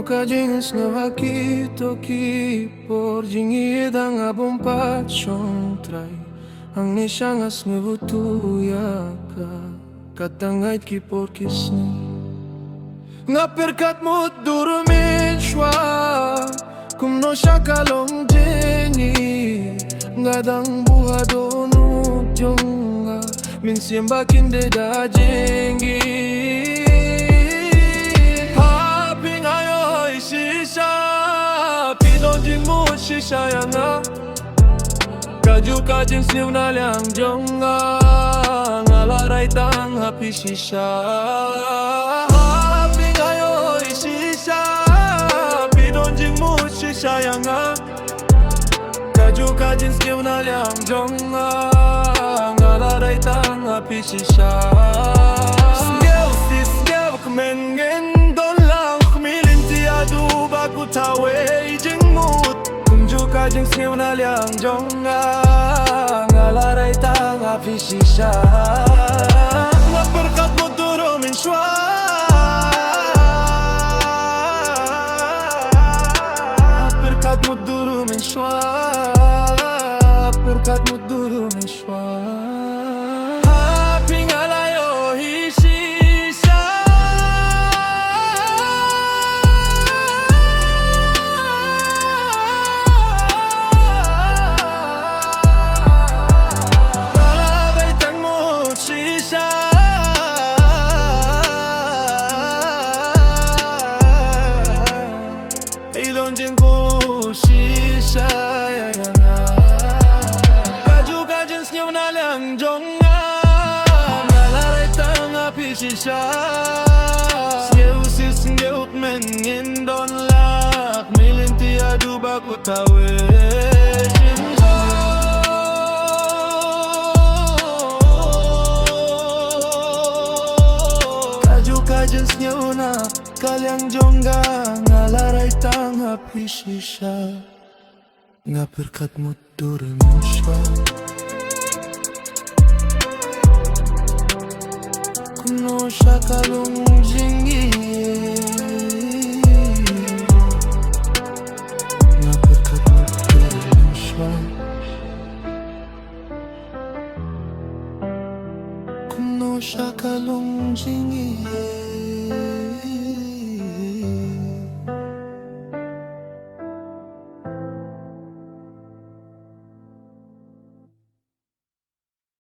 ka jeans nga vakito ki por jingi dang abong pachong try ang nisyangas nga butuya ka katangait ki por kisni nga perkat mo durumin shwa kum no siya kalong jengi nga dang buha donut jonga min siemba kinde da jengi Shisha Kaju kajing sniw na liang jonga Ngalaray tang happy shisha Happy ngayo shisha Pidonjing mo shisha yanga Kaju kajing sniw na liang jonga Ngalaray tang happy shisha Sniw si sniw kmengen don lang Kmilin tiadu baku tawe jing mood Kajing sniw na liang jonga Ngalaray tang happy shisha Nga perkat mo durumin shwa Perkat mo durumin shwa Perkat mo durumin shwa Happy ngalayo hishisha Shisha Kaju kajin sniw na liang jonga Ngalaray tang happy shisha Sniw si sniw kmengen don lak Milin tiadu baku tawe Kaju kajin sniw na kaliang jonga Ngalaray tang happy shisha Nga perkat mo durumin shwa Kuno siya kalong jingi